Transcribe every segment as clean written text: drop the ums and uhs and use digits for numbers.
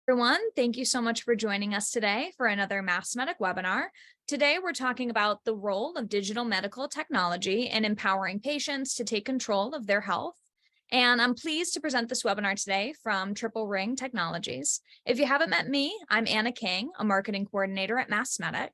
Everyone, thank you so much for joining us today for another MassMEDIC webinar. Today, we're talking about the role of digital medical technology in empowering patients to take control of their health. And I'm pleased to present this webinar today from Triple Ring Technologies. If you haven't met me, I'm Anna King, a marketing coordinator at MassMEDIC.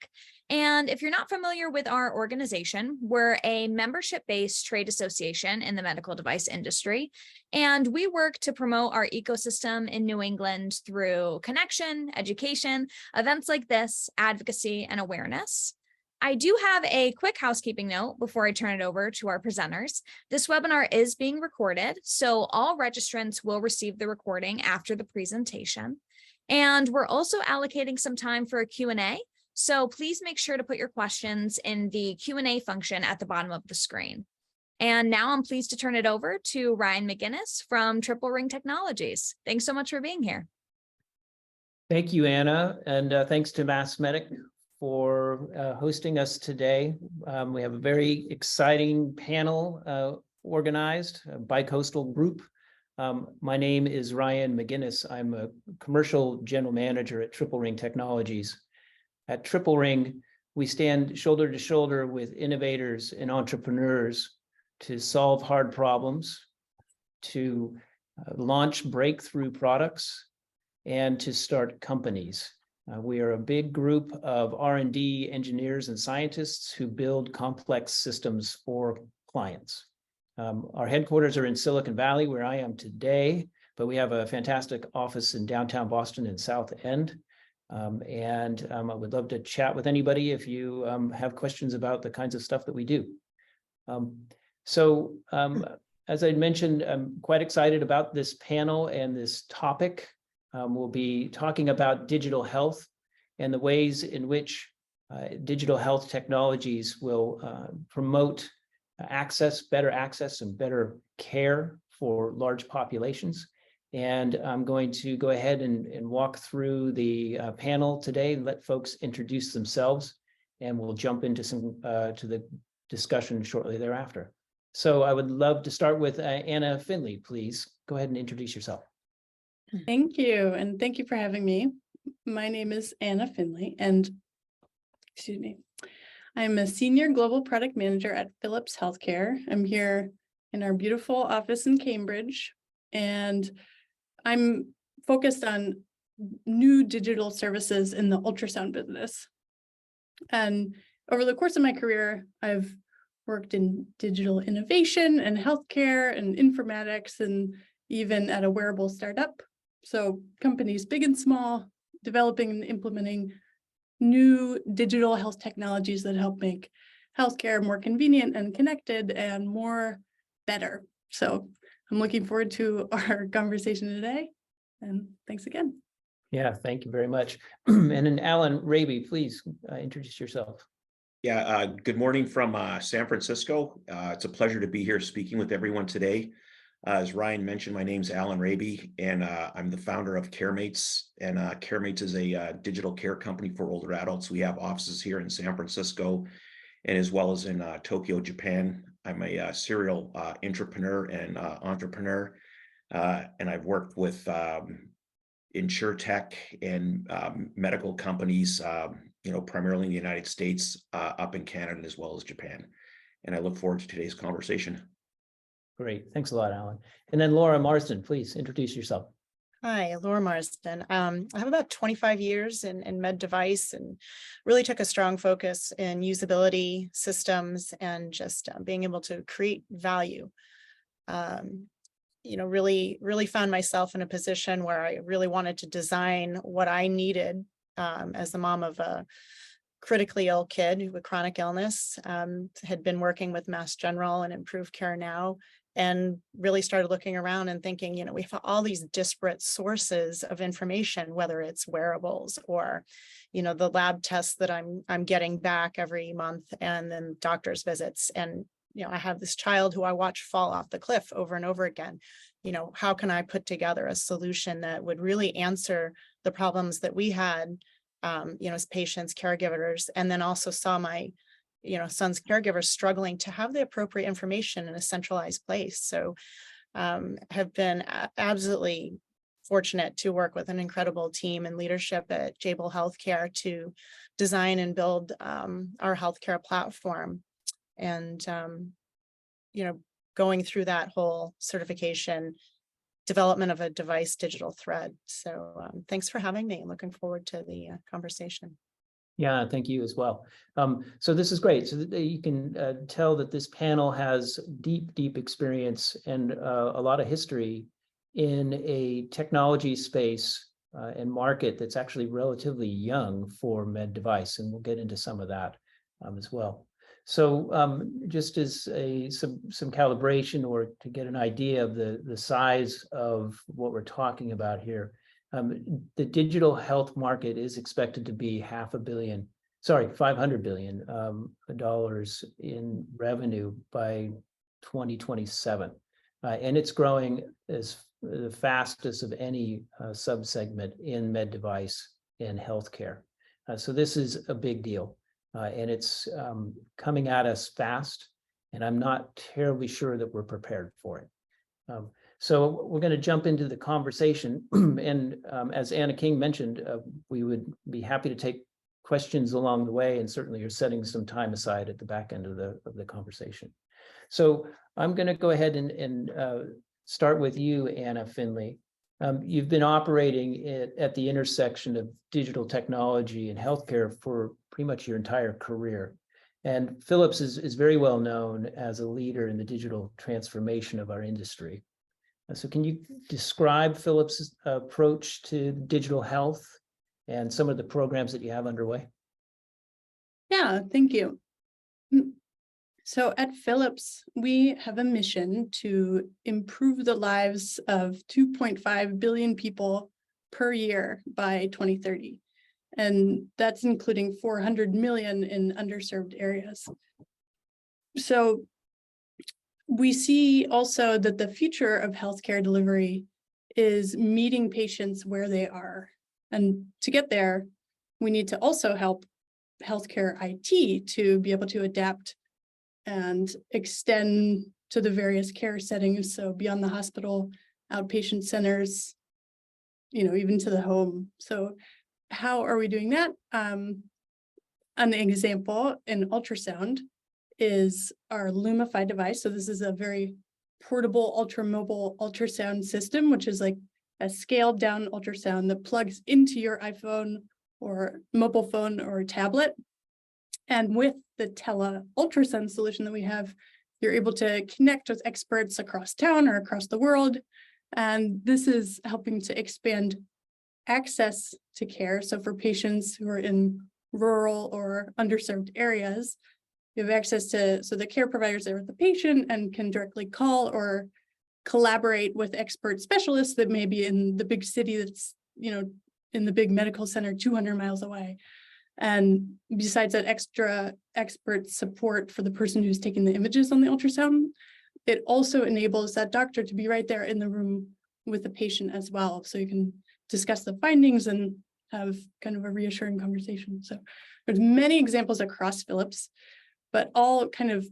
And if you're not familiar with our organization, we're a membership-based trade association in the medical device industry. And we work to promote our ecosystem in New England through connection, education, events like this, advocacy, and awareness. I do have a quick housekeeping note before I turn it over to our presenters. This webinar is being recorded, so all registrants will receive the recording after the presentation. And we're also allocating some time for a Q&A, so please make sure to put your questions in the Q&A function at the bottom of the screen. And now I'm pleased to turn it over to Ryan McGuinness from Triple Ring Technologies. Thanks so much for being here. Thank you, Anna, and thanks to MassMEDIC for hosting us today. We have a very exciting panel organized, a bicoastal group. My name is Ryan McGuinness. I'm a commercial general manager at Triple Ring Technologies. At Triple Ring, we stand shoulder to shoulder with innovators and entrepreneurs to solve hard problems, to launch breakthrough products, and to start companies. We are a big group of R&D engineers and scientists who build complex systems for clients. Our headquarters are in Silicon Valley, where I am today, but we have a fantastic office in downtown Boston in South End. I would love to chat with anybody if you have questions about the kinds of stuff that we do. As I mentioned, I'm quite excited about this panel and this topic. We'll be talking about digital health and the ways in which digital health technologies will promote better access and better care for large populations. And I'm going to go ahead and walk through the panel today, let folks introduce themselves, and we'll jump into to the discussion shortly thereafter. So I would love to start with Anna Finley, please. Go ahead and introduce yourself. Thank you, and thank you for having me. My name is Anna Finley, and I'm a senior global product manager at Philips Healthcare. I'm here in our beautiful office in Cambridge, and I'm focused on new digital services in the ultrasound business. And over the course of my career, I've worked in digital innovation and healthcare and informatics, and even at a wearable startup. So companies big and small, developing and implementing new digital health technologies that help make healthcare more convenient and connected and more better. So I'm looking forward to our conversation today. And thanks again. Yeah, thank you very much. And then Alan Raby, please introduce yourself. Yeah, good morning from San Francisco. It's a pleasure to be here speaking with everyone today. As Ryan mentioned, my name's Alan Raby, and I'm the founder of CareMates. And CareMates is a digital care company for older adults. We have offices here in San Francisco and as well as in Tokyo, Japan. I'm a serial entrepreneur and entrepreneur, and I've worked with insurtech and medical companies, primarily in the United States, up in Canada as well as Japan. And I look forward to today's conversation. Great. Thanks a lot, Alan. And then Laura Marsden, please introduce yourself. Hi, Laura Marsden. I have about 25 years in med device and really took a strong focus in usability systems and just being able to create value. Really found myself in a position where I really wanted to design what I needed as the mom of a critically ill kid with chronic illness, had been working with Mass General and Improved Care Now, and really started looking around and thinking, we have all these disparate sources of information, whether it's wearables or, the lab tests that I'm getting back every month, and then doctor's visits. And, I have this child who I watch fall off the cliff over and over again. How can I put together a solution that would really answer the problems that we had, as patients, caregivers, and then also saw my son's caregivers struggling to have the appropriate information in a centralized place. So have been absolutely fortunate to work with an incredible team and leadership at JABIL Healthcare to design and build our healthcare platform. And, going through that whole certification, development of a device digital thread. So thanks for having me. I'm looking forward to the conversation. Yeah, thank you as well. So this is great. So that you can tell that this panel has deep experience and a lot of history in a technology space and market that's actually relatively young for med device, and we'll get into some of that as well. So just as some calibration or to get an idea of the size of what we're talking about here, the digital health market is expected to be $500 billion dollars in revenue by 2027. And it's growing as the fastest of any subsegment in med device and healthcare. So this is a big deal. And it's coming at us fast, and I'm not terribly sure that we're prepared for it. So we're going to jump into the conversation. And as Anna King mentioned, we would be happy to take questions along the way, and certainly you're setting some time aside at the back end of the conversation. So I'm going to go ahead and start with you, Anna Finley. You've been operating at the intersection of digital technology and healthcare for pretty much your entire career. And Philips is very well known as a leader in the digital transformation of our industry. So can you describe Philips' approach to digital health and some of the programs that you have underway? Yeah, thank you. So at Philips, we have a mission to improve the lives of 2.5 billion people per year by 2030. And that's including 400 million in underserved areas. So we see also that the future of healthcare delivery is meeting patients where they are. And to get there, we need to also help healthcare IT to be able to adapt and extend to the various care settings. So beyond the hospital, outpatient centers, even to the home. So how are we doing that? An example in ultrasound is our Lumify device. So this is a very portable, ultra-mobile ultrasound system, which is like a scaled down ultrasound that plugs into your iPhone or mobile phone or tablet. And with the tele-ultrasound solution that we have, you're able to connect with experts across town or across the world. And this is helping to expand access to care. So for patients who are in rural or underserved areas, you have access to, so the care providers are with the patient and can directly call or collaborate with expert specialists that may be in the big city that's, in the big medical center 200 miles away. And besides that extra expert support for the person who's taking the images on the ultrasound, it also enables that doctor to be right there in the room with the patient as well. So you can discuss the findings and have kind of a reassuring conversation. So there's many examples across Philips, but all kind of,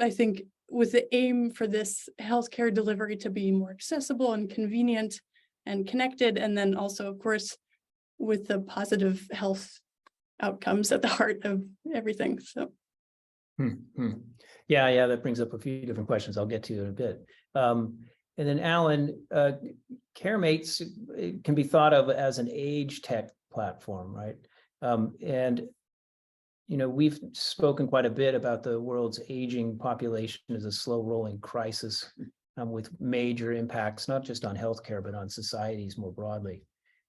I think, with the aim for this healthcare delivery to be more accessible and convenient and connected. And then also, of course, with the positive health outcomes at the heart of everything. So. Yeah, that brings up a few different questions I'll get to in a bit. And then Alan, CareMates can be thought of as an age tech platform, right? And we've spoken quite a bit about the world's aging population as a slow rolling crisis with major impacts, not just on healthcare, but on societies more broadly.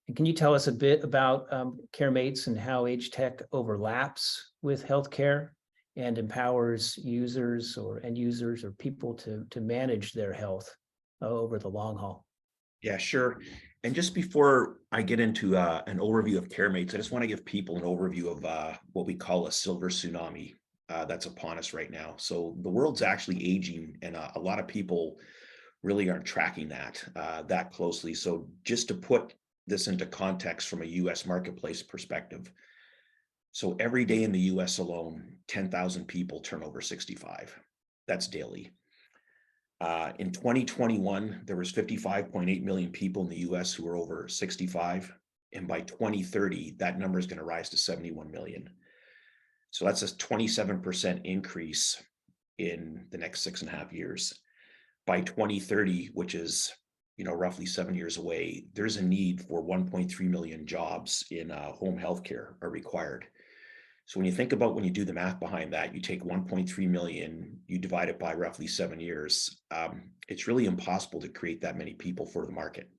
And can you tell us a bit about CareMates and how age tech overlaps with healthcare and empowers users or end users or people to manage their health over the long haul? Yeah, sure. And just before I get into an overview of CareMates, I just want to give people an overview of what we call a silver tsunami that's upon us right now. So the world's actually aging, and a lot of people really aren't tracking that closely. So just to put this into context from a U.S. marketplace perspective, so every day in the U.S. alone, 10,000 people turn over 65. That's daily. In 2021, there was 55.8 million people in the US who were over 65. And by 2030, that number is going to rise to 71 million. So that's a 27% increase in the next 6.5 years. By 2030, which is roughly 7 years away, there's a need for 1.3 million jobs in home healthcare are required. So when you think about, when you do the math behind that, you take 1.3 million, you divide it by roughly 7 years. It's really impossible to create that many people for the market.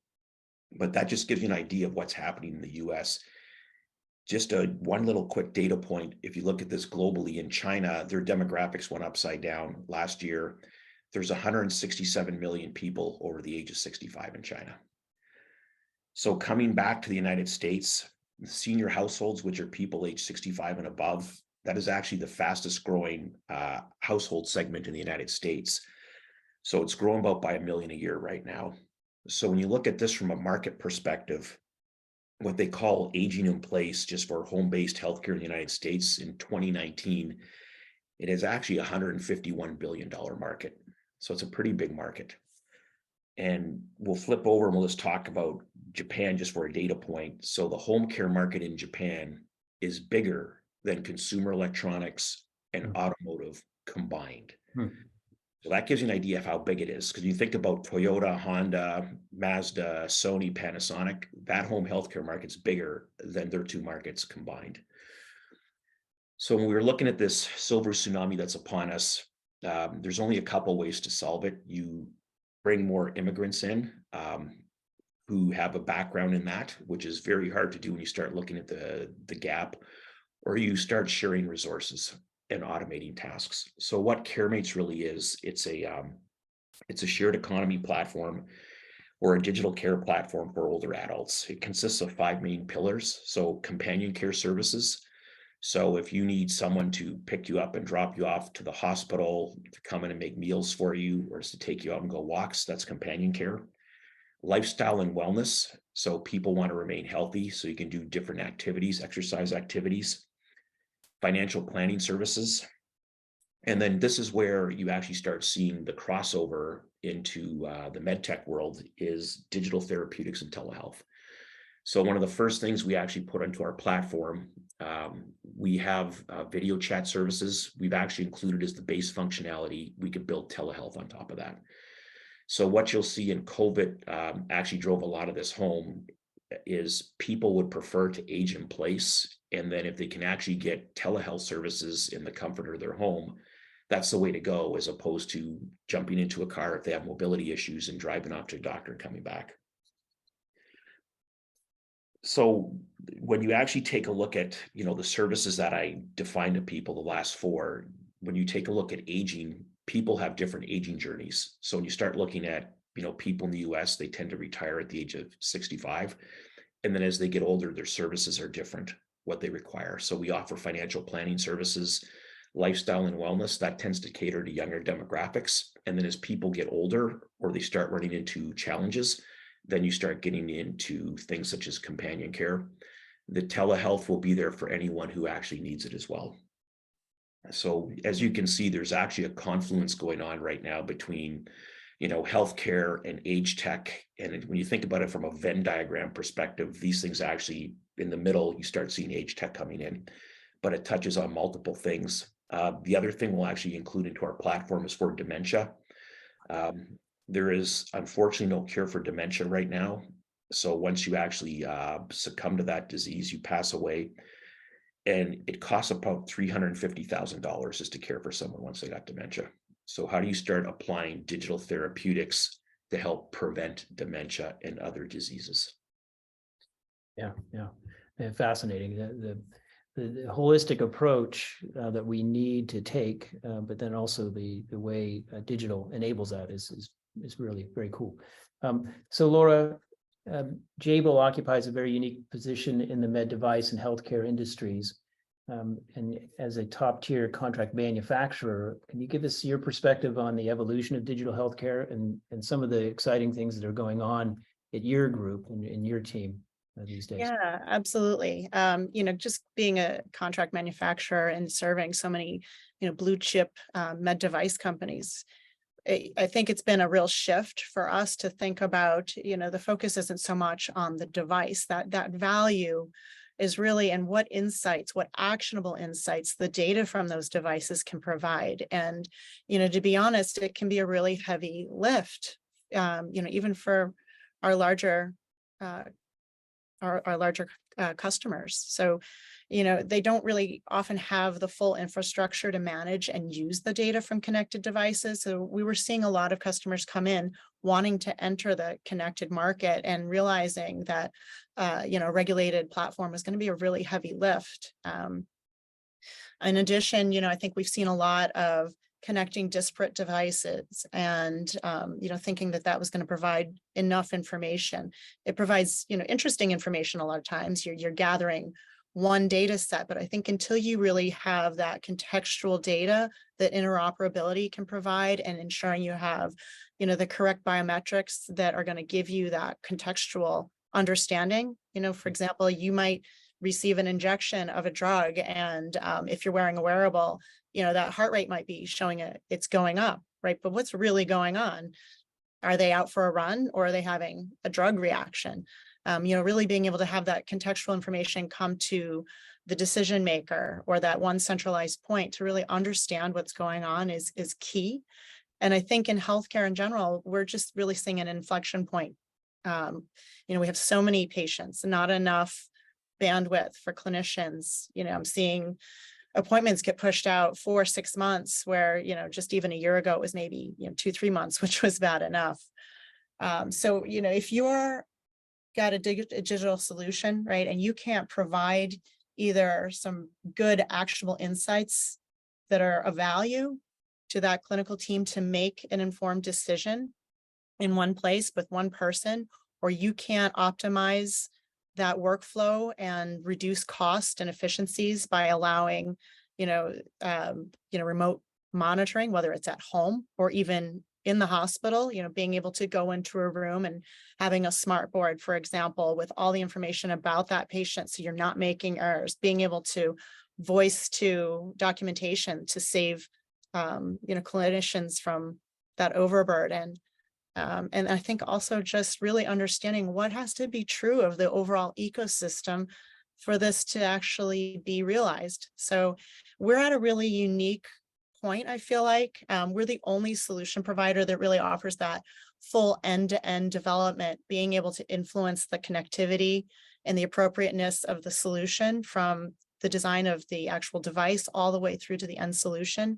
But that just gives you an idea of what's happening in the US. Just one little quick data point. If you look at this globally, in China, their demographics went upside down last year. There's 167 million people over the age of 65 in China. So coming back to the United States, senior households, which are people age 65 and above, that is actually the fastest growing household segment in the United States. So it's growing about by 1 million a year right now. So when you look at this from a market perspective, what they call aging in place just for home-based healthcare in the United States in 2019, it is actually a $151 billion market. So it's a pretty big market. And we'll flip over and we'll just talk about Japan just for a data point. So the home care market in Japan is bigger than consumer electronics and automotive combined. So that gives you an idea of how big it is. Because you think about Toyota, Honda, Mazda, Sony, Panasonic, that home healthcare market's bigger than their two markets combined. So when we were looking at this silver tsunami that's upon us, there's only a couple ways to solve it. You bring more immigrants in who have a background in that, which is very hard to do when you start looking at the gap, or you start sharing resources and automating tasks. So what CareMates really is, it's a shared economy platform or a digital care platform for older adults. It consists of 5 main pillars. So companion care services. So if you need someone to pick you up and drop you off to the hospital, to come in and make meals for you, or to take you out and go walks, that's companion care. Lifestyle and wellness. So people want to remain healthy, so you can do different activities, exercise activities. Financial planning services. And then this is where you actually start seeing the crossover into the medtech world, is digital therapeutics and telehealth. So one of the first things we actually put onto our platform, we have video chat services. We've actually included as the base functionality. We could build telehealth on top of that. So what you'll see in COVID actually drove a lot of this home, is people would prefer to age in place. And then if they can actually get telehealth services in the comfort of their home, that's the way to go, as opposed to jumping into a car if they have mobility issues and driving off to a doctor and coming back. So when you actually take a look at, the services that I defined to people, the last 4, when you take a look at aging, people have different aging journeys. So when you start looking at, people in the US, they tend to retire at the age of 65. And then as they get older, their services are different, what they require. So we offer financial planning services, lifestyle and wellness, that tends to cater to younger demographics. And then as people get older, or they start running into challenges, then you start getting into things such as companion care. The telehealth will be there for anyone who actually needs it as well. So as you can see, there's actually a confluence going on right now between, healthcare and age tech. And when you think about it from a Venn diagram perspective, these things actually, in the middle, you start seeing age tech coming in, but it touches on multiple things. The other thing we'll actually include into our platform is for dementia. There is unfortunately no cure for dementia right now. So once you actually succumb to that disease, you pass away. And it costs about $350,000 just to care for someone once they got dementia. So how do you start applying digital therapeutics to help prevent dementia and other diseases? Yeah. And fascinating. The holistic approach that we need to take, but then also the way digital enables that is really very cool. So Laura, JABIL occupies a very unique position in the med device and healthcare industries. And as a top tier contract manufacturer, can you give us your perspective on the evolution of digital healthcare and some of the exciting things that are going on at your group and in your team these days? Yeah, absolutely. Just being a contract manufacturer and serving so many, blue chip med device companies, I think it's been a real shift for us to think about, the focus isn't so much on the device, that value is really in what insights, what actionable insights the data from those devices can provide. And, to be honest, it can be a really heavy lift, even for our larger customers. So, they don't really often have the full infrastructure to manage and use the data from connected devices. So we were seeing a lot of customers come in wanting to enter the connected market and realizing that, a regulated platform was going to be a really heavy lift. In addition, I think we've seen a lot of connecting disparate devices and, thinking that was going to provide enough information. It provides, interesting information a lot of times. You're gathering one data set, but I think until you really have that contextual data that interoperability can provide and ensuring you have, the correct biometrics that are going to give you that contextual understanding. For example, you might receive an injection of a drug, and if you're wearing a wearable, that heart rate might be showing it's going up, right? But what's really going on? Are they out for a run, or are they having a drug reaction? Really being able to have that contextual information come to the decision maker or that one centralized point to really understand what's going on is key. And I think in healthcare in general, we're just really seeing an inflection point. We have so many patients, not enough bandwidth for clinicians. I'm seeing appointments get pushed out 4 or 6 months where, just even a year ago, it was maybe, 2-3 months, which was bad enough. So, if you're got a digital solution, right, and you can't provide either some good actionable insights that are of value to that clinical team to make an informed decision in one place with one person, or you can't optimize that workflow and reduce cost and efficiencies by allowing, remote monitoring, whether it's at home or even in the hospital, being able to go into a room and having a smart board, for example, with all the information about that patient. So you're not making errors, being able to voice to documentation to save, clinicians from that overburden. And I think also just really understanding what has to be true of the overall ecosystem for this to actually be realized. So we're at a really unique point, I feel like. We're the only solution provider that really offers that full end-to-end development, being able to influence the connectivity and the appropriateness of the solution from the design of the actual device all the way through to the end solution.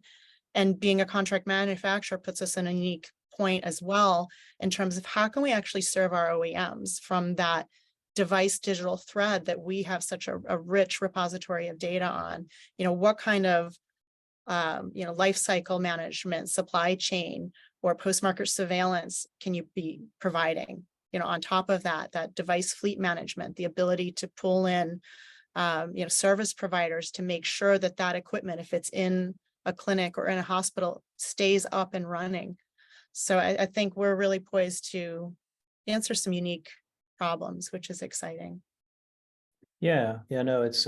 And being a contract manufacturer puts us in a unique point as well in terms of how can we actually serve our OEMs from that device digital thread that we have such a rich repository of data on. What kind of life cycle management, supply chain, or post-market surveillance can you be providing? On top of that device fleet management, the ability to pull in, service providers to make sure that equipment, if it's in a clinic or in a hospital, stays up and running. So I think we're really poised to answer some unique problems, which is exciting. Yeah, no, it's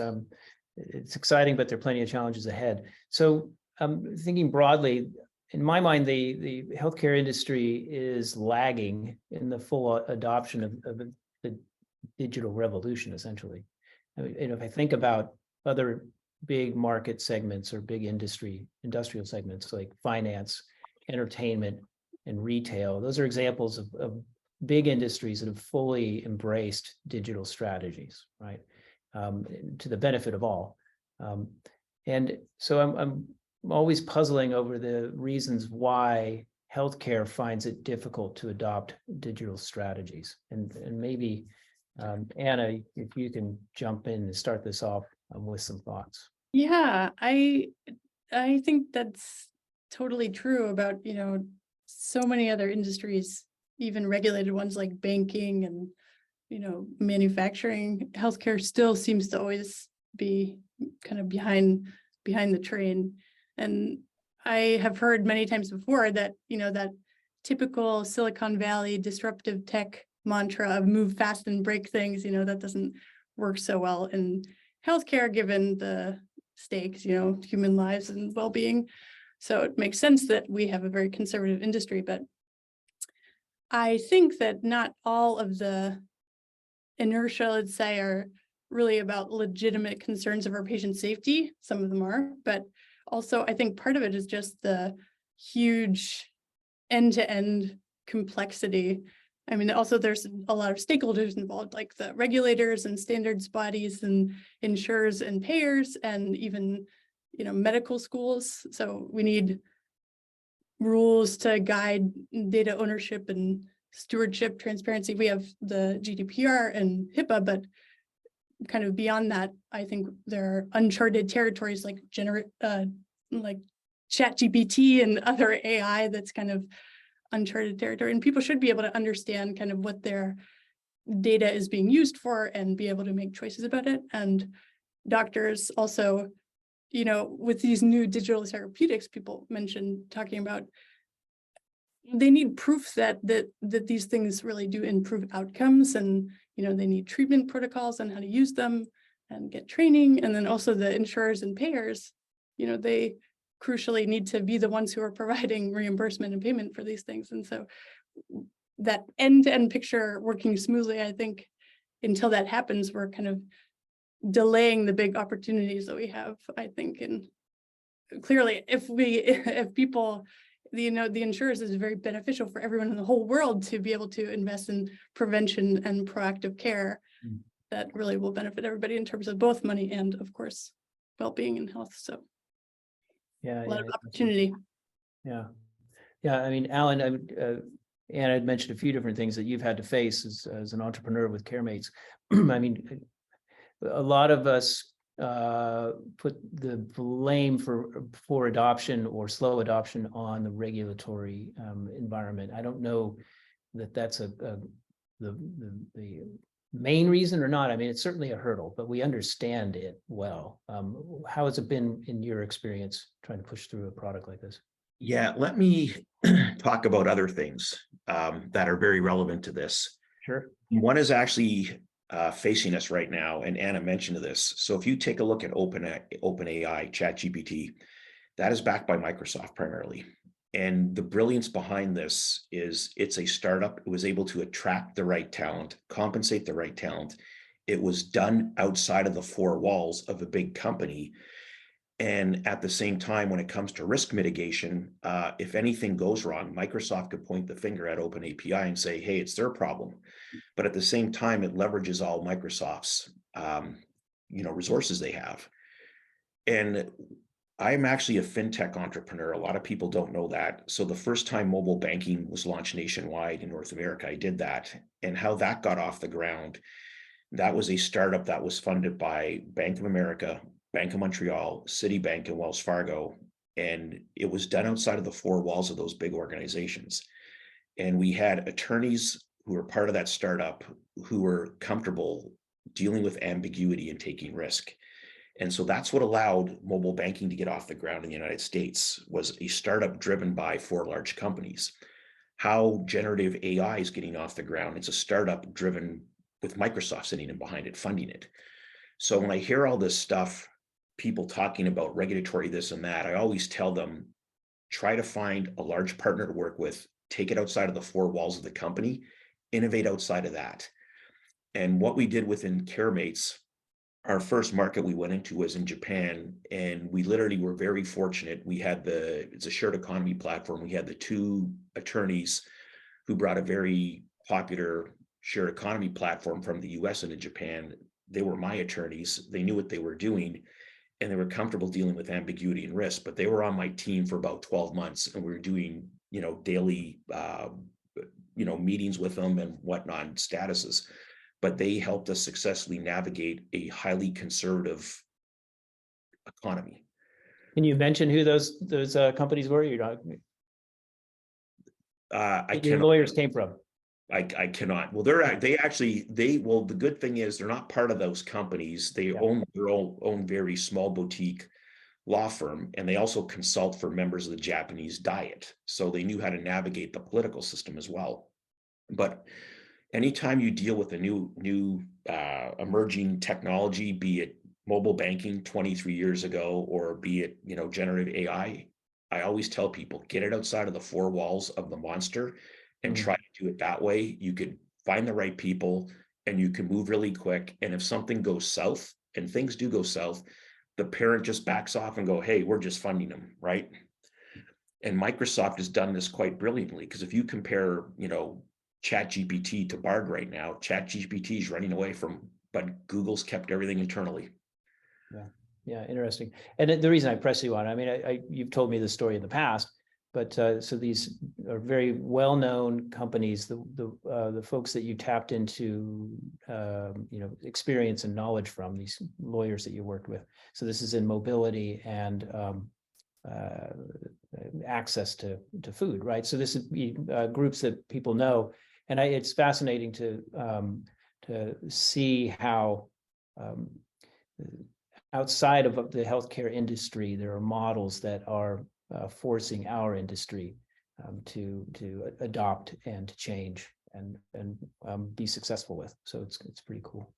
exciting, but there are plenty of challenges ahead. So thinking broadly, in my mind, the healthcare industry is lagging in the full adoption of the digital revolution, essentially. If I think about other big market segments or big industrial segments like finance, entertainment, and retail, those are examples of big industries that have fully embraced digital strategies, right? To the benefit of all. And so I'm always puzzling over the reasons why healthcare finds it difficult to adopt digital strategies. And maybe, Anna, if you can jump in and start this off with some thoughts. Yeah, I think that's totally true about, so many other industries, even regulated ones like banking and, manufacturing. Healthcare still seems to always be kind of behind the train. And I have heard many times before that, that typical Silicon Valley disruptive tech mantra of move fast and break things, that doesn't work so well in healthcare, given the stakes, human lives and well-being. So it makes sense that we have a very conservative industry, but I think that not all of the inertia, let's say, are really about legitimate concerns of our patient safety. Some of them are, but also I think part of it is just the huge end-to-end complexity. I mean, also there's a lot of stakeholders involved, like the regulators and standards bodies and insurers and payers and even, medical schools. So we need rules to guide data ownership and stewardship, transparency. We have the GDPR and HIPAA, but kind of beyond that, I think there are uncharted territories like ChatGPT and other AI that's kind of uncharted territory, and people should be able to understand kind of what their data is being used for and be able to make choices about it. And doctors also, with these new digital therapeutics, people mentioned talking about, they need proof that these things really do improve outcomes, and they need treatment protocols on how to use them and get training. And then also the insurers and payers, they crucially need to be the ones who are providing reimbursement and payment for these things. And so that end-to-end picture working smoothly, I think until that happens, we're kind of delaying the big opportunities that we have, I think. And clearly, if people, the insurers is very beneficial for everyone in the whole world to be able to invest in prevention and proactive care. That really will benefit everybody in terms of both money and, of course, well-being and health. So Yeah, a lot of opportunity. Yeah. I mean, Alan, Anna had mentioned a few different things that you've had to face as an entrepreneur with CareMates. I mean, a lot of us put the blame for adoption or slow adoption on the regulatory environment. I don't know that that's the main reason or not. I mean, it's certainly a hurdle, but we understand it well. How has it been in your experience trying to push through a product like this? Yeah, let me talk about other things that are very relevant to this. Sure. One is actually facing us right now, and Anna mentioned this. So if you take a look at OpenAI, ChatGPT, that is backed by Microsoft primarily. And the brilliance behind this is it's a startup. It was able to attract the right talent, compensate the right talent. It was done outside of the four walls of a big company. And at the same time, when it comes to risk mitigation, if anything goes wrong, Microsoft could point the finger at OpenAPI and say, hey, it's their problem. But at the same time, it leverages all Microsoft's resources they have. And I'm actually a fintech entrepreneur. A lot of people don't know that. So the first time mobile banking was launched nationwide in North America, I did that. And how that got off the ground, that was a startup that was funded by Bank of America, Bank of Montreal, Citibank, and Wells Fargo. And it was done outside of the four walls of those big organizations. And we had attorneys who were part of that startup who were comfortable dealing with ambiguity and taking risk. And so that's what allowed mobile banking to get off the ground in the United States, was a startup driven by four large companies. How generative AI is getting off the ground, it's a startup driven with Microsoft sitting in behind it, funding it. So when I hear all this stuff, people talking about regulatory this and that, I always tell them, try to find a large partner to work with, take it outside of the four walls of the company, innovate outside of that. And what we did within CareMates, our first market we went into was in Japan, and we literally were very fortunate. We had it's a shared economy platform. We had the two attorneys who brought a very popular shared economy platform from the US into Japan. They were my attorneys. They knew what they were doing, and they were comfortable dealing with ambiguity and risk, but they were on my team for about 12 months, and we were doing, daily, meetings with them and whatnot, and statuses. But they helped us successfully navigate a highly conservative economy. Can you mention who those companies were? You're not. Your lawyers came from. I cannot. Well, the good thing is they're not part of those companies. They own their own very small boutique law firm, and they also consult for members of the Japanese Diet. So they knew how to navigate the political system as well. But anytime you deal with a new emerging technology, be it mobile banking 23 years ago, or be it, generative AI, I always tell people, get it outside of the four walls of the monster and try to do it that way. You could find the right people and you can move really quick. And if something goes south, and things do go south, the parent just backs off and go, hey, we're just funding them, right? And Microsoft has done this quite brilliantly, because if you compare, ChatGPT to Bard right now, ChatGPT is running away from, but Google's kept everything internally. Yeah, interesting. And the reason I press you on, I mean, you've told me the story in the past, but so these are very well-known companies. The folks that you tapped into, experience and knowledge from, these lawyers that you worked with. So this is in mobility and access to food, right? So this is groups that people know, and it's fascinating to see how outside of the healthcare industry, there are models that are forcing our industry to adopt and to change and be successful with. So it's pretty cool.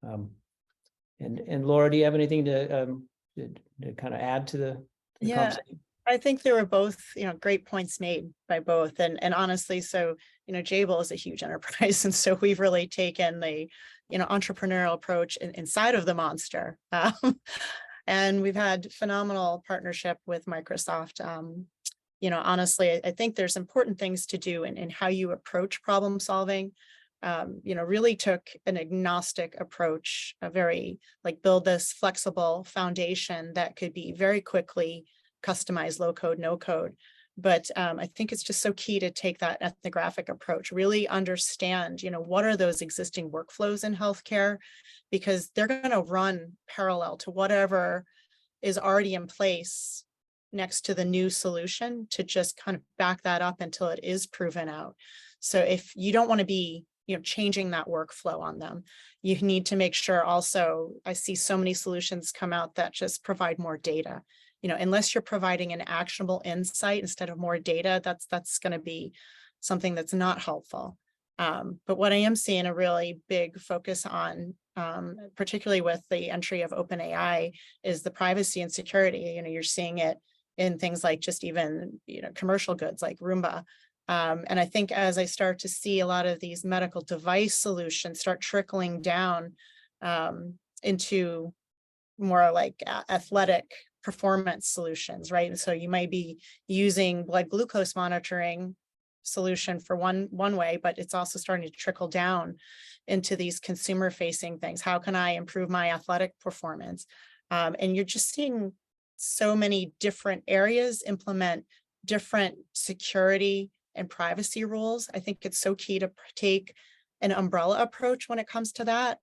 And Laura, do you have anything to kind of add to the conversation? I think there were both, great points made by both. And honestly, so, JABIL is a huge enterprise. And so we've really taken the, entrepreneurial approach inside of the monster. And we've had phenomenal partnership with Microsoft. Honestly, I think there's important things to do in how you approach problem solving. Really took an agnostic approach, a very build this flexible foundation that could be very quickly customized, low code, no code. But I think it's just so key to take that ethnographic approach, really understand, what are those existing workflows in healthcare, because they're going to run parallel to whatever is already in place next to the new solution, to just kind of back that up until it is proven out. So if you don't want to be, changing that workflow on them, you need to make sure also, I see so many solutions come out that just provide more data. Unless you're providing an actionable insight instead of more data, that's going to be something that's not helpful. But what I am seeing a really big focus on, particularly with the entry of OpenAI, is the privacy and security. You're seeing it in things like just even, commercial goods like Roomba. And I think as I start to see a lot of these medical device solutions start trickling down into more like athletic performance solutions, right? And so you might be using blood glucose monitoring solution for one way, but it's also starting to trickle down into these consumer facing things. How can I improve my athletic performance? And you're just seeing so many different areas implement different security and privacy rules. I think it's so key to take an umbrella approach when it comes to that.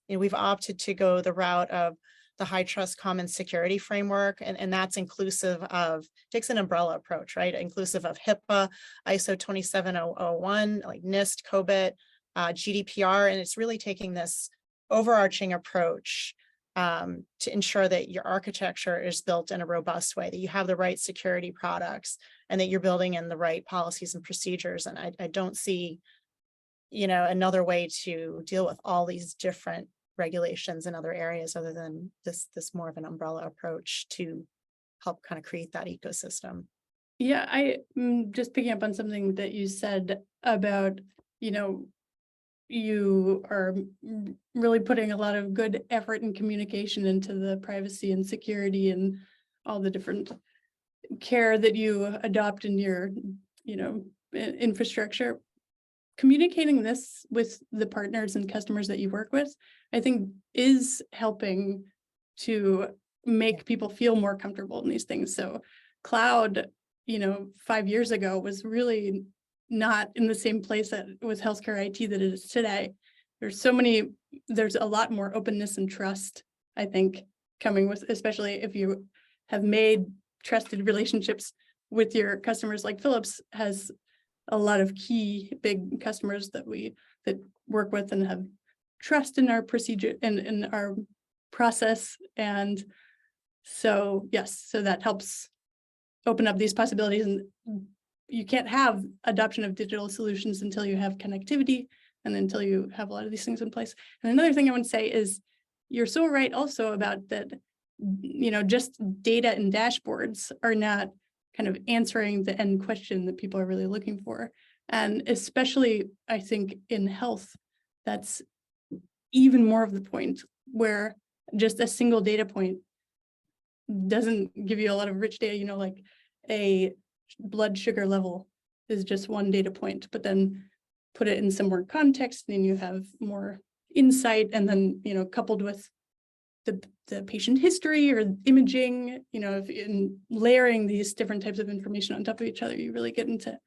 We've opted to go the route of the high trust common security framework, and that's inclusive of, takes an umbrella approach, right? Inclusive of HIPAA, ISO 27001, like NIST, COBIT, GDPR, and it's really taking this overarching approach to ensure that your architecture is built in a robust way, that you have the right security products, and that you're building in the right policies and procedures. And I don't see, another way to deal with all these different regulations in other areas other than this more of an umbrella approach to help kind of create that ecosystem. Yeah, just picking up on something that you said about, you are really putting a lot of good effort and communication into the privacy and security and all the different care that you adopt in your, infrastructure. Communicating this with the partners and customers that you work with, I think, is helping to make people feel more comfortable in these things. So cloud, 5 years ago was really not in the same place with healthcare IT that it is today. There's a lot more openness and trust, I think, coming with, especially if you have made trusted relationships with your customers. Like Philips has a lot of key big customers that work with and have trust in our procedure and in our process. And so, yes, so that helps open up these possibilities. And you can't have adoption of digital solutions until you have connectivity and until you have a lot of these things in place. And another thing I want to say is, you're so right also about that, just data and dashboards are not kind of answering the end question that people are really looking for. And especially, I think, in health, that's even more of the point, where just a single data point doesn't give you a lot of rich data. You know, like a blood sugar level is just one data point, but then put it in some more context, and you have more insight, and then, you know, coupled with the patient history or imaging, you know, if in layering these different types of information on top of each other, you really get into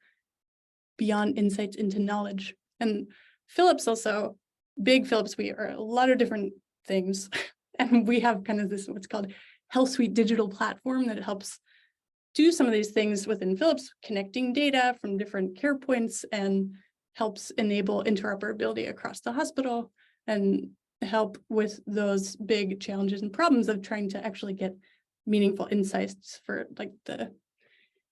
beyond insights into knowledge. And Philips also, big Philips, we are a lot of different things. And we have kind of this, what's called Health Suite digital platform that helps do some of these things within Philips, connecting data from different care points, and helps enable interoperability across the hospital and help with those big challenges and problems of trying to actually get meaningful insights for like the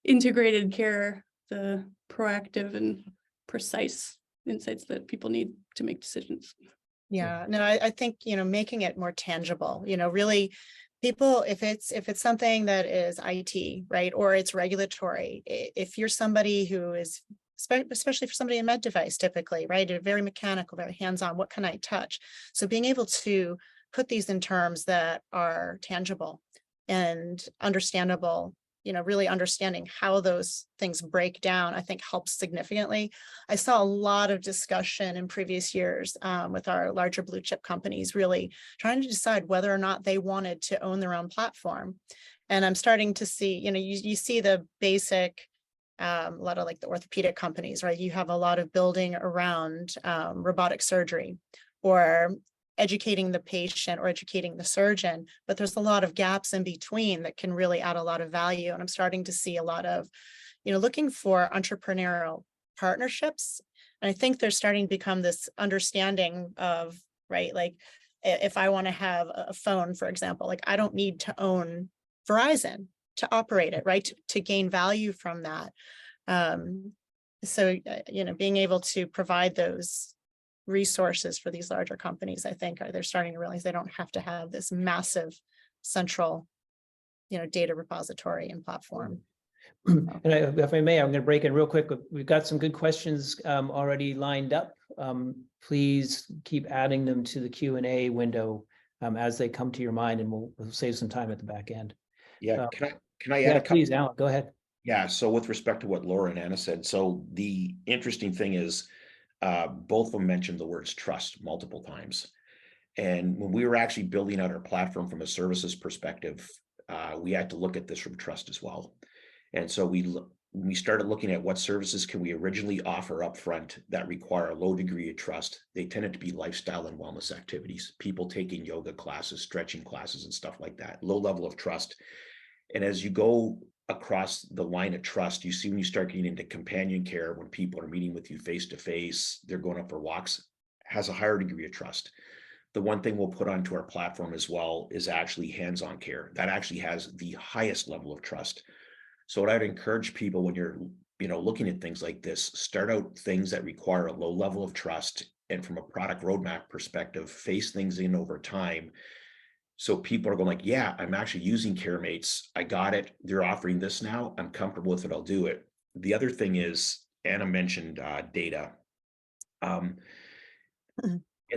integrated care, the proactive and precise insights that people need to make decisions. Yeah, no, I think, you know, making it more tangible, you know, really people, if it's something that is IT, right, or it's regulatory, if you're somebody who is, especially for somebody in med device, typically, right, very mechanical, very hands-on, what can I touch? So being able to put these in terms that are tangible and understandable, you know, really understanding how those things break down, I think helps significantly. I saw a lot of discussion in previous years with our larger blue chip companies, really trying to decide whether or not they wanted to own their own platform. And I'm starting to see, you know, you see the basic, a lot of like the orthopedic companies, right? You have a lot of building around robotic surgery or educating the patient or educating the surgeon, but there's a lot of gaps in between that can really add a lot of value. And I'm starting to see a lot of, you know, looking for entrepreneurial partnerships. And I think there's starting to become this understanding of, right, like if I want to have a phone, for example, like I don't need to own Verizon to operate it, right, to gain value from that. So, you know, being able to provide those resources for these larger companies, I think they're starting to realize they don't have to have this massive central, you know, data repository and platform. And if I may, I'm going to break in real quick. We've got some good questions already lined up. Please keep adding them to the Q&A window as they come to your mind, and we'll save some time at the back end. Yeah, can I add Yeah, a couple? please, Alan, go ahead. Yeah, so with respect to what Laura and Anna said, so the interesting thing is both of them mentioned the words trust multiple times. And when we were actually building out our platform from a services perspective, we had to look at this from trust as well. And so we started looking at what services can we originally offer up front that require a low degree of trust. They tended to be lifestyle and wellness activities, people taking yoga classes, stretching classes, and stuff like that, low level of trust. And as you go across the line of trust, you see when you start getting into companion care, when people are meeting with you face to face, they're going up for walks, has a higher degree of trust. The one thing we'll put onto our platform as well is actually hands-on care. That actually has the highest level of trust. So what I'd encourage people when you're, you know, looking at things like this, start out things that require a low level of trust, and from a product roadmap perspective, phase things in over time. So people are going like, yeah, I'm actually using CareMates. I got it. They're offering this now. I'm comfortable with it. I'll do it. The other thing is, Anna mentioned data. And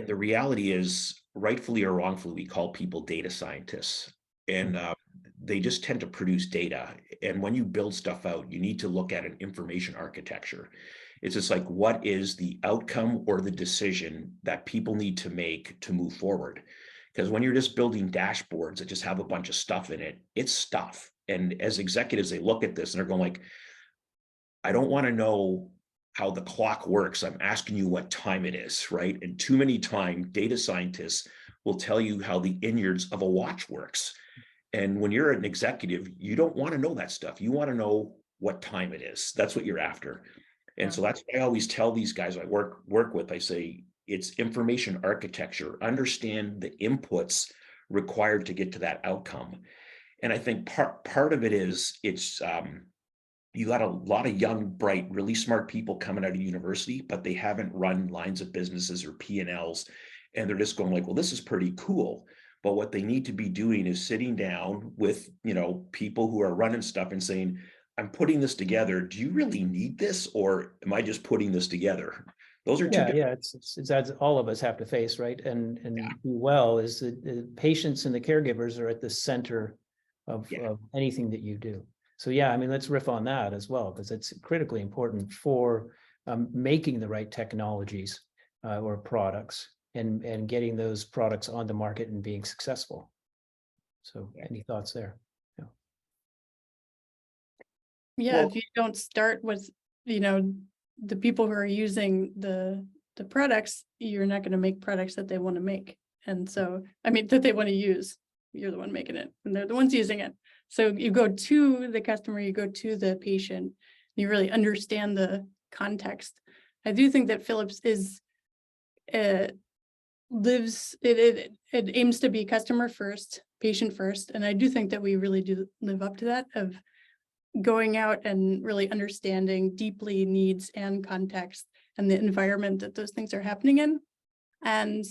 the reality is, rightfully or wrongfully, we call people data scientists. And they just tend to produce data. And when you build stuff out, you need to look at an information architecture. It's just like, what is the outcome or the decision that people need to make to move forward? Because when you're just building dashboards that just have a bunch of stuff in it, it's stuff. And as executives, they look at this and they're going like, I don't want to know how the clock works. I'm asking you what time it is, right? And too many times, data scientists will tell you how the innards of a watch works. And when you're an executive, you don't want to know that stuff. You want to know what time it is. That's what you're after. And so that's what I always tell these guys I work with. I say, it's information architecture. Understand the inputs required to get to that outcome. And I think part of it is you got a lot of young, bright, really smart people coming out of university, but they haven't run lines of businesses or P&Ls, and they're just going like, well, this is pretty cool. But what they need to be doing is sitting down with, you know, people who are running stuff and saying, I'm putting this together. Do you really need this, or am I just putting this together? Those are two different. Yeah, it's as all of us have to face, right? And do well is that the patients and the caregivers are at the center of anything that you do. So yeah, I mean, let's riff on that as well, because it's critically important for making the right technologies or products and getting those products on the market and being successful. So any thoughts there? Yeah, Well, if you don't start with, the people who are using the products, you're not going to make products that they want to make. And so, I mean, that they want to use. You're the one making it, and they're the ones using it. So you go to the customer, you go to the patient, you really understand the context. I do think that Philips is lives it aims to be customer first, patient first, and I do think that we really do live up to that, of going out and really understanding deeply needs and context and the environment that those things are happening in. And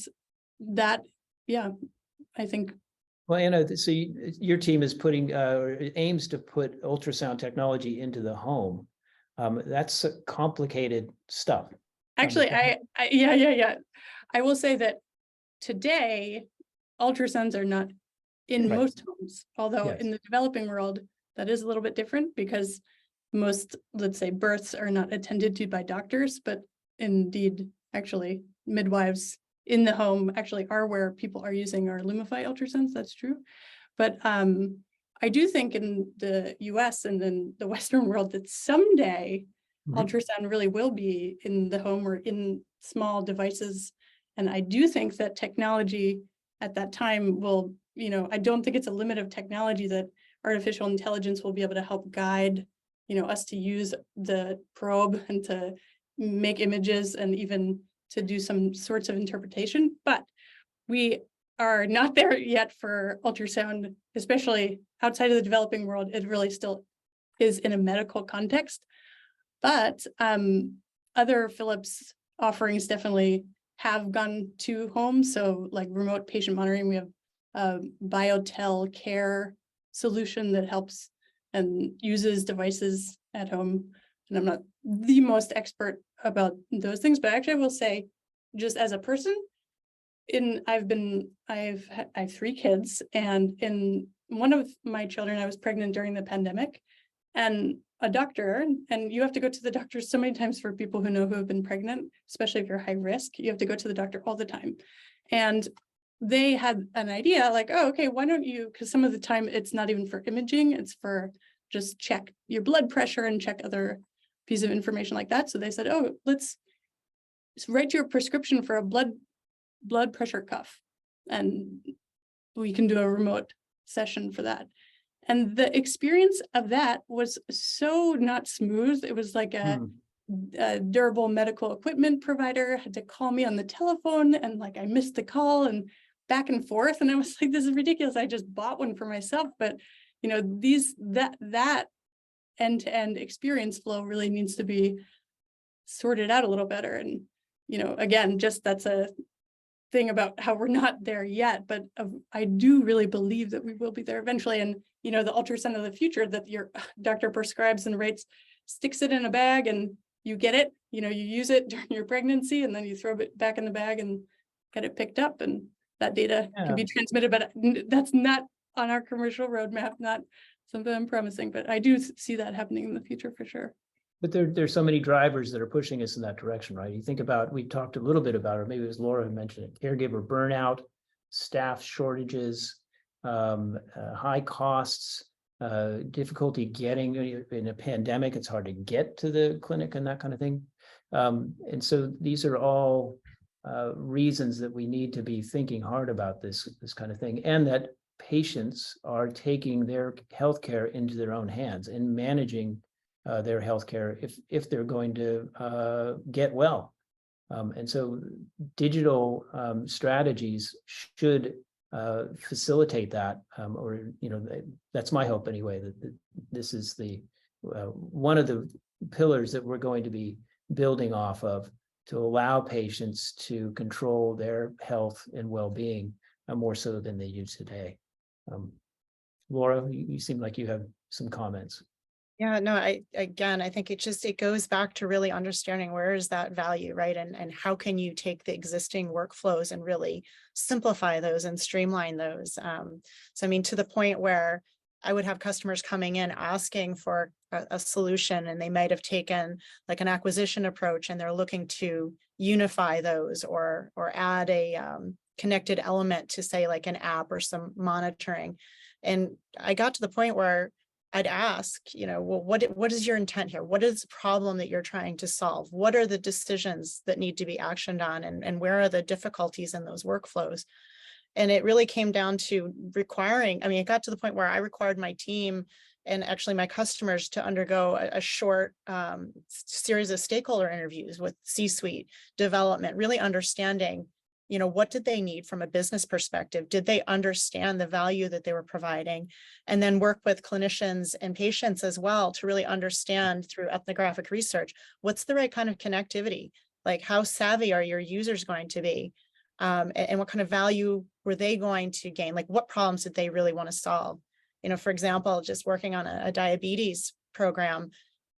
that, I think. Well, Anna, so your team is putting, aims to put ultrasound technology into the home. That's complicated stuff. Actually, I will say that today, ultrasounds are not in most homes, although in the developing world, that is a little bit different, because most, let's say, births are not attended to by doctors, but indeed, actually, midwives in the home actually are where people are using our Lumify ultrasounds. That's true. But I do think in the US and in the Western world that someday ultrasound really will be in the home or in small devices. And I do think that technology at that time will, I don't think it's a limit of technology that artificial intelligence will be able to help guide, us to use the probe and to make images and even to do some sorts of interpretation. But we are not there yet for ultrasound, especially outside of the developing world. It really still is in a medical context. But other Philips offerings definitely have gone to home. So like remote patient monitoring, we have BioTel Care solution that helps and uses devices at home. And I'm not the most expert about those things, but actually I will say, just as a person, I have 3 kids, and in one of my children, I was pregnant during the pandemic, and a doctor, and you have to go to the doctor so many times for people who know who have been pregnant, especially if you're high risk, you have to go to the doctor all the time. And they had an idea like, oh, okay, why don't you, because some of the time it's not even for imaging, it's for just check your blood pressure and check other pieces of information like that. So they said, oh, let's write you a prescription for a blood pressure cuff, and we can do a remote session for that. And the experience of that was so not smooth. It was like a durable medical equipment provider had to call me on the telephone, and like I missed the call and back and forth. And I was like, this is ridiculous. I just bought one for myself. But that end-to-end experience flow really needs to be sorted out a little better. And, again, just that's a thing about how we're not there yet, but I do really believe that we will be there eventually. And, the ultrasound of the future that your doctor prescribes and rates, sticks it in a bag and you get it, you use it during your pregnancy, and then you throw it back in the bag and get it picked up, and that data can be transmitted, but that's not on our commercial roadmap, not something I'm promising, but I do see that happening in the future for sure. But there's so many drivers that are pushing us in that direction, right? You think about, we talked a little bit about, or maybe it was Laura who mentioned it, caregiver burnout, staff shortages, high costs, difficulty getting in a pandemic. It's hard to get to the clinic and that kind of thing. And so these are all reasons that we need to be thinking hard about this kind of thing, and that patients are taking their healthcare into their own hands and managing their healthcare if they're going to get well. And so digital strategies should facilitate that, or that's my hope anyway, that this is the one of the pillars that we're going to be building off of to allow patients to control their health and well-being more so than they do today. Laura, you seem like you have some comments. Yeah, no, I think it goes back to really understanding where is that value, right? And how can you take the existing workflows and really simplify those and streamline those? So I mean, to the point where I would have customers coming in asking for a solution, and they might have taken like an acquisition approach, and they're looking to unify those or add a connected element to, say, like an app or some monitoring. And I got to the point where I'd ask, well, what is your intent here? What is the problem that you're trying to solve? What are the decisions that need to be actioned on, and where are the difficulties in those workflows? And it really came down to requiring, I mean, it got to the point where I required my team and actually my customers to undergo a short series of stakeholder interviews with C-suite development, really understanding, what did they need from a business perspective? Did they understand the value that they were providing? And then work with clinicians and patients as well to really understand through ethnographic research, what's the right kind of connectivity? Like, how savvy are your users going to be? And what kind of value were they going to gain? Like, what problems did they really want to solve? For example, just working on a diabetes program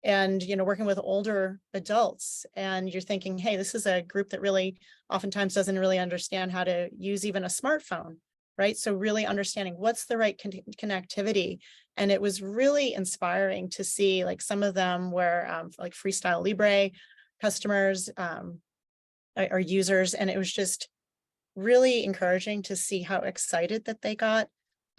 and, working with older adults, and you're thinking, hey, this is a group that really oftentimes doesn't really understand how to use even a smartphone, right? So really understanding what's the right connectivity. And it was really inspiring to see, like, some of them were like Freestyle Libre customers, or users. And it was just really encouraging to see how excited that they got.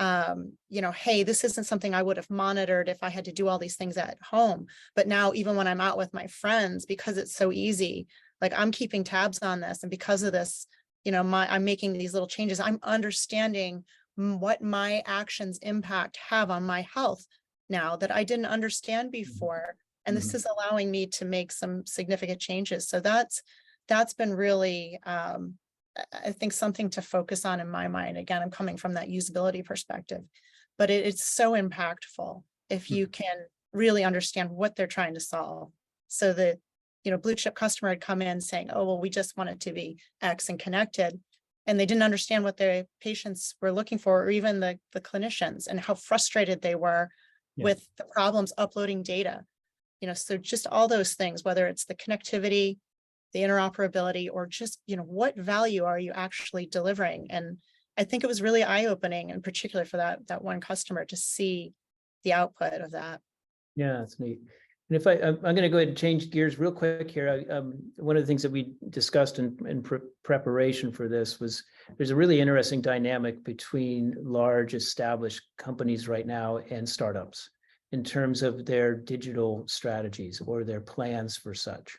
Hey, this isn't something I would have monitored if I had to do all these things at home. But now, even when I'm out with my friends, because it's so easy, like, I'm keeping tabs on this. And because of this, I'm making these little changes. I'm understanding what my actions impact have on my health now that I didn't understand before. And this is allowing me to make some significant changes. So that's been really, I think, something to focus on in my mind. Again, I'm coming from that usability perspective, but it's so impactful if you can really understand what they're trying to solve. So the, blue chip customer had come in saying, oh, well, we just want it to be X and connected. And they didn't understand what the patients were looking for, or even the clinicians, and how frustrated they were with the problems uploading data. So just all those things, whether it's the connectivity, the interoperability, or just, what value are you actually delivering? And I think it was really eye-opening, in particular for that one customer, to see the output of that. Yeah, that's neat. And if I'm going to go ahead and change gears real quick here. One of the things that we discussed in preparation for this was there's a really interesting dynamic between large established companies right now and startups in terms of their digital strategies or their plans for such.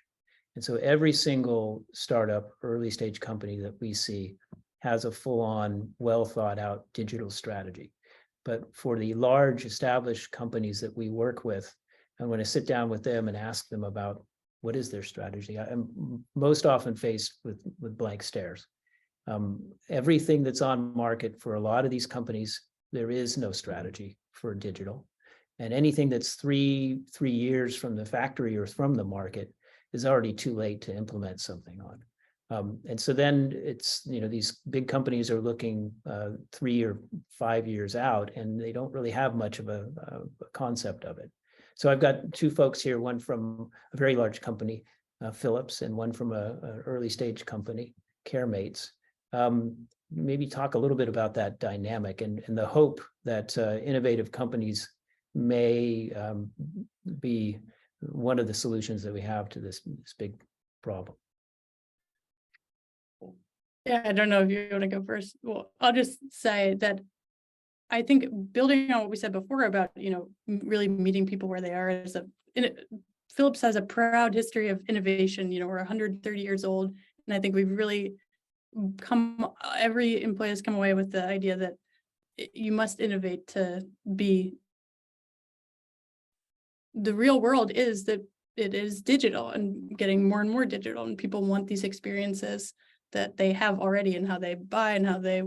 And so every single startup, early stage company that we see has a full-on, well thought out digital strategy. But for the large established companies that we work with, I'm going to sit down with them and ask them about what is their strategy. I'm most often faced with blank stares. Everything that's on market for a lot of these companies, there is no strategy for digital. And anything that's three years from the factory or from the market is already too late to implement something on. And so then it's, these big companies are looking 3 or 5 years out, and they don't really have much of a concept of it. So I've got two folks here, one from a very large company, Philips, and one from an early stage company, CareMates. Maybe talk a little bit about that dynamic and the hope that innovative companies may be one of the solutions that we have to this big problem. Yeah, I don't know if you want to go first. Well, I'll just say that I think, building on what we said before about, really meeting people where they are, Philips has a proud history of innovation. We're 130 years old. And I think we've really every employee has come away with the idea that you must innovate to be. The real world is that it is digital and getting more and more digital, and people want these experiences that they have already in how they buy and how they,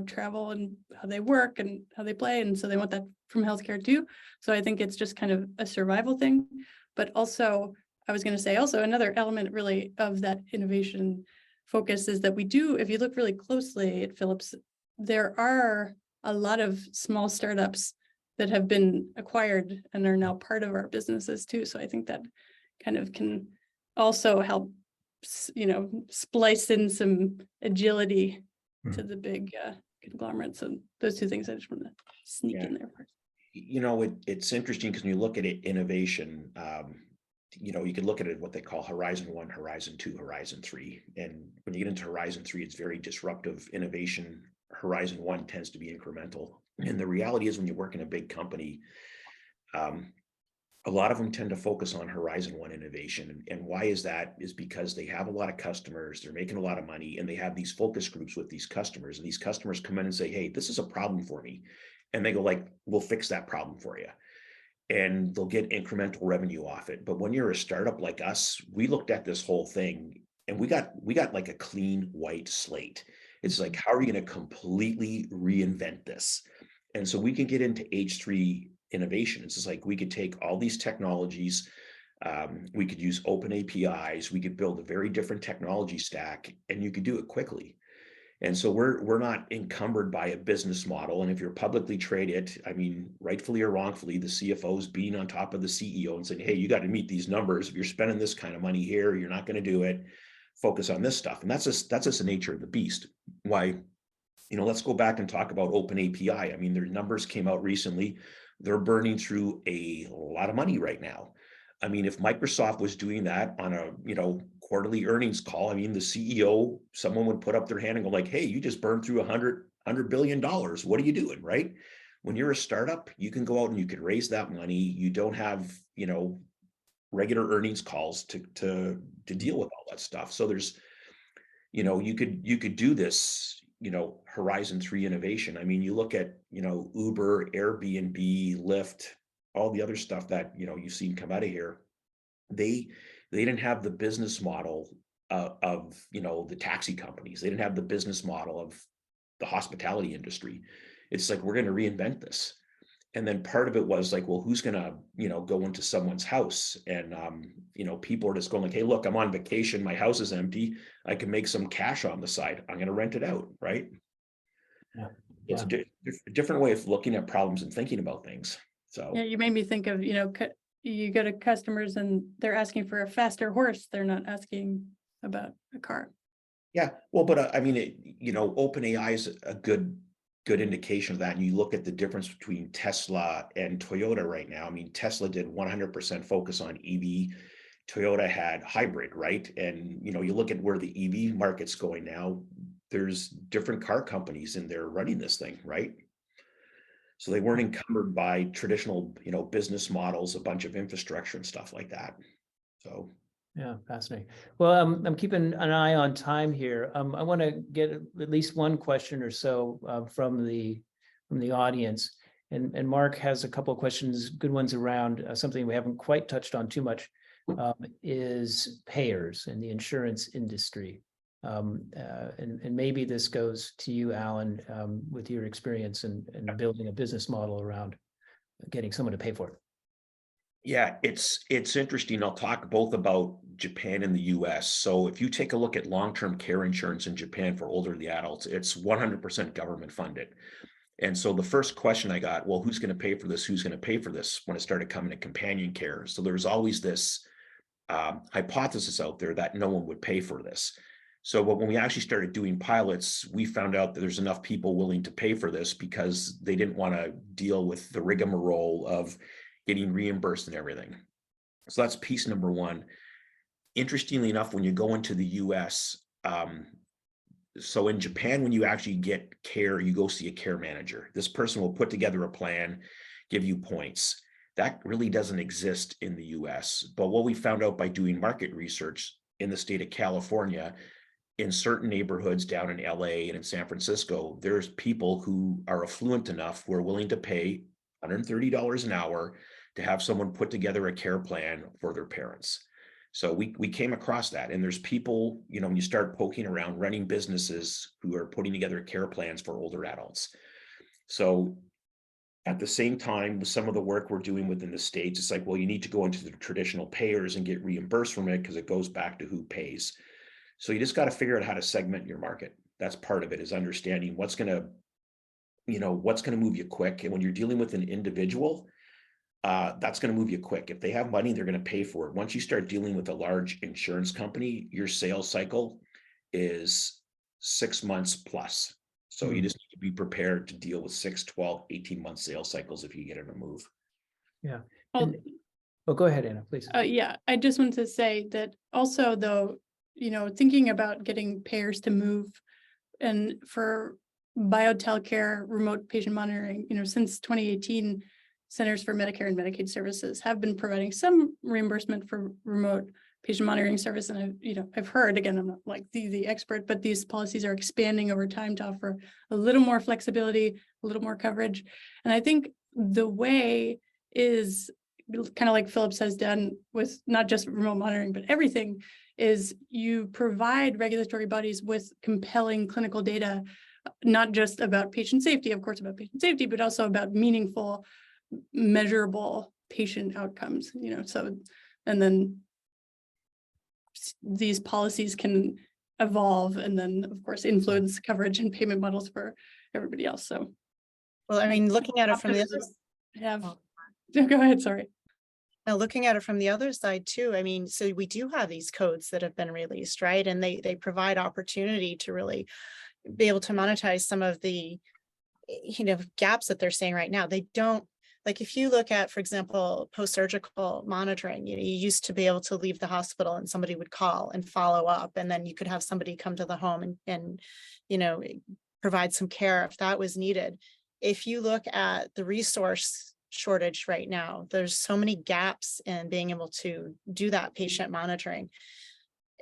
travel and how they work and how they play. And so they want that from healthcare too. So I think it's just kind of a survival thing. But also, I was going to say also another element really of that innovation focus is that we do, if you look really closely at Philips, there are a lot of small startups that have been acquired and are now part of our businesses too. So I think that kind of can also help, splice in some agility to the big conglomerates. So those two things I just want to sneak in there first. It's interesting because when you look at it, innovation, you can look at it what they call Horizon 1, Horizon 2, Horizon 3. And when you get into Horizon 3, it's very disruptive innovation. Horizon 1 tends to be incremental. And the reality is when you work in a big company, a lot of them tend to focus on Horizon 1 innovation. And why is that? Is because they have a lot of customers, they're making a lot of money, and they have these focus groups with these customers. And these customers come in and say, hey, this is a problem for me. And they go like, we'll fix that problem for you. And they'll get incremental revenue off it. But when you're a startup like us, we looked at this whole thing and we got like a clean white slate. It's like, how are you going to completely reinvent this? And so we can get into H3 innovation. It's just like we could take all these technologies, we could use open APIs, we could build a very different technology stack, and you could do it quickly. And so we're not encumbered by a business model. And if you're publicly traded, I mean, rightfully or wrongfully, the CFO's being on top of the CEO and saying, hey, you got to meet these numbers. If you're spending this kind of money here, you're not going to do it. Focus on this stuff. And that's just the nature of the beast. Why, let's go back and talk about open API. I mean, their numbers came out recently. They're burning through a lot of money right now. I mean, if Microsoft was doing that on a, quarterly earnings call, I mean, the CEO, someone would put up their hand and go like, hey, you just burned through $100 billion. What are you doing, right? When you're a startup, you can go out and you can raise that money. You don't have, regular earnings calls to deal with all that stuff. So there's, you could do this, Horizon 3 innovation. I mean, you look at, Uber, Airbnb, Lyft, all the other stuff that, you've seen come out of here. They didn't have the business model of the taxi companies. They didn't have the business model of the hospitality industry. It's like, we're going to reinvent this. And then part of it was like, well, who's going to, go into someone's house? And, people are just going like, hey, look, I'm on vacation. My house is empty. I can make some cash on the side. I'm going to rent it out. Right. Yeah. It's a different way of looking at problems and thinking about things. So yeah, you made me think of, you go to customers and they're asking for a faster horse. They're not asking about a car. Yeah, well, but I mean, OpenAI is a good indication of that. And you look at the difference between Tesla and Toyota right now. I mean, Tesla did 100% focus on EV. Toyota had hybrid, right? And, you look at where the EV market's going now, there's different car companies in there running this thing, right? So they weren't encumbered by traditional, business models, a bunch of infrastructure and stuff like that. So. Yeah, fascinating. Well, I'm keeping an eye on time here. I want to get at least one question or so from the audience. And Mark has a couple of questions, good ones around something we haven't quite touched on too much, is payers and the insurance industry. And maybe this goes to you, Alan, with your experience in building a business model around getting someone to pay for it. Yeah, it's interesting. I'll talk both about Japan and the US. So if you take a look at long-term care insurance in Japan for olderly adults, it's 100% government funded. And so the first question I got, well, who's going to pay for this? Who's going to pay for this? When it started coming to companion care. So there's always this hypothesis out there that no one would pay for this. So when we actually started doing pilots, we found out that there's enough people willing to pay for this because they didn't want to deal with the rigmarole of getting reimbursed and everything. So that's piece number one. Interestingly enough, when you go into the US, so in Japan, when you actually get care, you go see a care manager. This person will put together a plan, give you points. That really doesn't exist in the US. But what we found out by doing market research in the state of California, in certain neighborhoods down in LA and in San Francisco, there's people who are affluent enough who are willing to pay $130 an hour to have someone put together a care plan for their parents. So we came across that, and there's people, when you start poking around, running businesses who are putting together care plans for older adults. So at the same time, with some of the work we're doing within the States, it's like, well, you need to go into the traditional payers and get reimbursed from it because it goes back to who pays. So you just got to figure out how to segment your market. That's part of it, is understanding what's going to what's going to move you quick. And when you're dealing with an individual, that's going to move you quick. If they have money, they're going to pay for it. Once you start dealing with a large insurance company, your sales cycle is 6 months plus. So you just need to be prepared to deal with 6, 12, 18-month sales cycles if you get in a move. Yeah. Oh, Go ahead, Anna, please. yeah, I just want to say that also, though, thinking about getting payers to move and for biotelcare, remote patient monitoring, since 2018, Centers for Medicare and Medicaid Services have been providing some reimbursement for remote patient monitoring service. And I've heard, again, I'm not like the expert, but these policies are expanding over time to offer a little more flexibility, a little more coverage. And I think the way is kind of like Philips has done with not just remote monitoring, but everything, is you provide regulatory bodies with compelling clinical data, not just about patient safety, of course, about patient safety, but also about meaningful, measurable patient outcomes, so, and then these policies can evolve and then, of course, influence coverage and payment models for everybody else. So, Well, I mean, looking at it from the other, go ahead, sorry. now looking at it from the other side too, I mean, so we do have these codes that have been released, right? And they provide opportunity to really be able to monetize some of the, gaps that they're saying right now. They don't, like if you look at, for example, post-surgical monitoring, you used to be able to leave the hospital and somebody would call and follow up, and then you could have somebody come to the home and provide some care if that was needed. If you look at the resource shortage right now, there's so many gaps in being able to do that patient monitoring,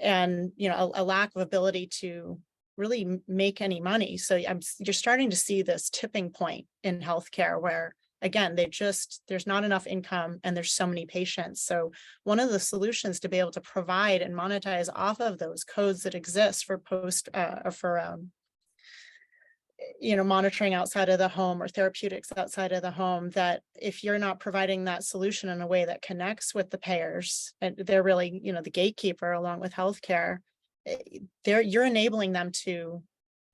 and a lack of ability to really make any money. So you're starting to see this tipping point in healthcare where, again, there's not enough income and there's so many patients. So one of the solutions to be able to provide and monetize off of those codes that exist for monitoring outside of the home or therapeutics outside of the home, that if you're not providing that solution in a way that connects with the payers, and they're really, the gatekeeper along with healthcare, you're enabling them to,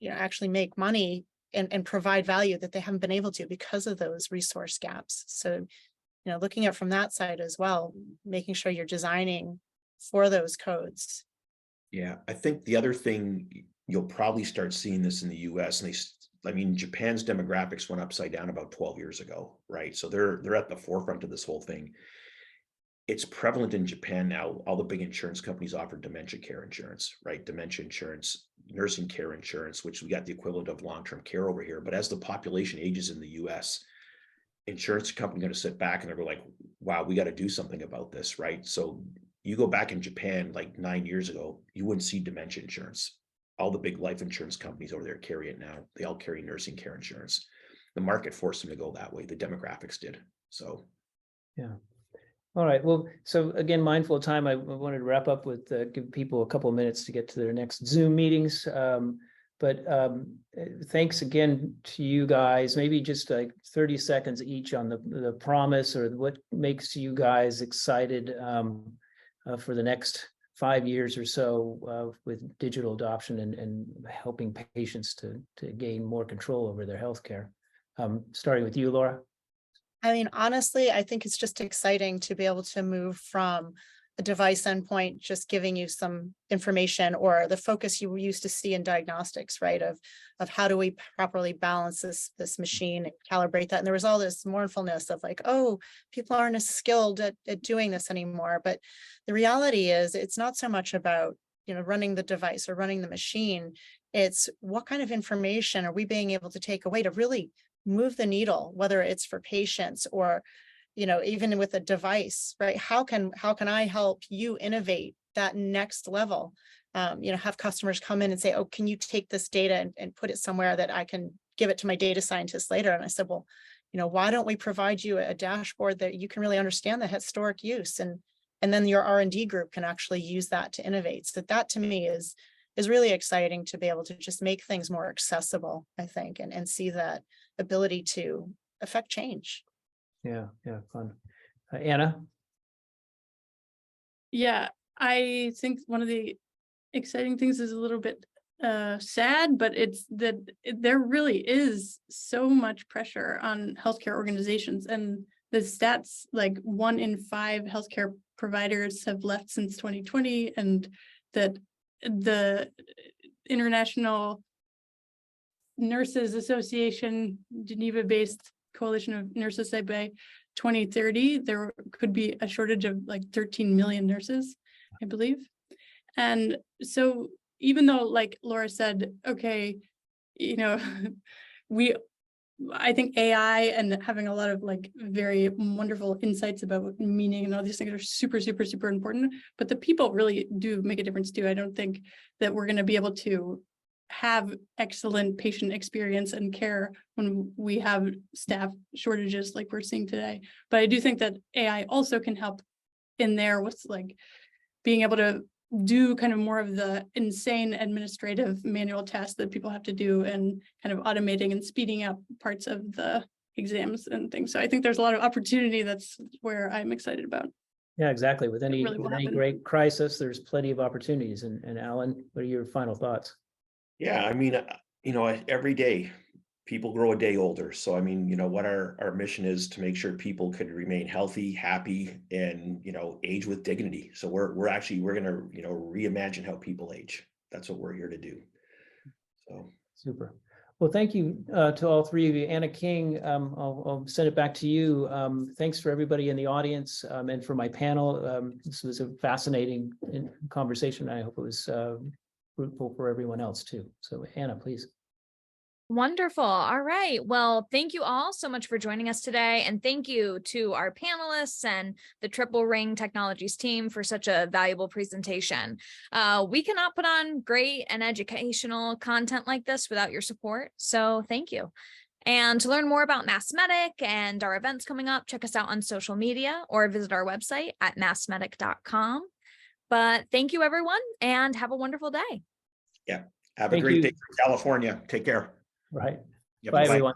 actually make money and provide value that they haven't been able to because of those resource gaps. So, looking at from that side as well, making sure you're designing for those codes. Yeah, I think the other thing, you'll probably start seeing this in the US, and Japan's demographics went upside down about 12 years ago, right? So they're at the forefront of this whole thing. It's prevalent in Japan now. All the big insurance companies offer dementia care insurance, right? Dementia insurance, nursing care insurance, which we got the equivalent of long-term care over here. But as the population ages in the US, insurance companies are going to sit back and they're like, wow, we got to do something about this, right? So you go back in Japan like 9 years ago, you wouldn't see dementia insurance. All the big life insurance companies over there carry it now. They all carry nursing care insurance. The market forced them to go that way. The demographics did. So, yeah. All right. Well, so again, mindful of time, I wanted to wrap up with give people a couple of minutes to get to their next Zoom meetings. But thanks again to you guys. Maybe just like 30 seconds each on the promise, or what makes you guys excited for the next 5 years or so with digital adoption and helping patients to gain more control over their healthcare. Starting with you, Laura. I mean, honestly, I think it's just exciting to be able to move from a device endpoint just giving you some information, or the focus you used to see in diagnostics, right? Of how do we properly balance this machine and calibrate that. And there was all this mournfulness of like, oh, people aren't as skilled at doing this anymore. But the reality is it's not so much about, running the device or running the machine. It's what kind of information are we being able to take away to really move the needle, whether it's for patients or, even with a device, right? How can I help you innovate that next level? Have customers come in and say, oh, can you take this data and put it somewhere that I can give it to my data scientist later? And I said, well, why don't we provide you a dashboard that you can really understand the historic use, and then your R&D group can actually use that to innovate. So that to me is really exciting, to be able to just make things more accessible, I think, and see that ability to affect change. Yeah, fun. Anna? Yeah, I think one of the exciting things is a little bit sad, but it's that there really is so much pressure on healthcare organizations, and the stats, like 1 in 5 healthcare providers have left since 2020, and that the International Nurses Association, Geneva-based coalition of nurses, say by 2030, there could be a shortage of like 13 million nurses, I believe. And so even though, like Laura said, okay, you know, I think AI and having a lot of like very wonderful insights about meaning and all these things are super, super, super important, but the people really do make a difference too. I don't think that we're going to be able to have excellent patient experience and care when we have staff shortages like we're seeing today. But I do think that AI also can help in there with like being able to do kind of more of the insane administrative manual tasks that people have to do, and kind of automating and speeding up parts of the exams and things. So I think there's a lot of opportunity. That's where I'm excited about. Yeah, exactly. With any, really will with any happen. great crisis, there's plenty of opportunities. And Alan, what are your final thoughts? Yeah, I mean, you know, every day people grow a day older. So, I mean, you know, what our mission is to make sure people could remain healthy, happy, and, you know, age with dignity. So we're going to, you know, reimagine how people age. That's what we're here to do. So. Super. Well, thank you to all three of you. Anna King, I'll send it back to you. Thanks for everybody in the audience and for my panel. This was a fascinating conversation. I hope it was fruitful for everyone else too. So Anna, please. Wonderful. All right. Well, thank you all so much for joining us today. And thank you to our panelists and the Triple Ring Technologies team for such a valuable presentation. We cannot put on great and educational content like this without your support. So thank you. And to learn more about MassMEDIC and our events coming up, check us out on social media or visit our website at massmedic.com. But thank you, everyone, and have a wonderful day. Yeah. Have a great day from California. Take care. Right. Yep, Bye, bye. everyone.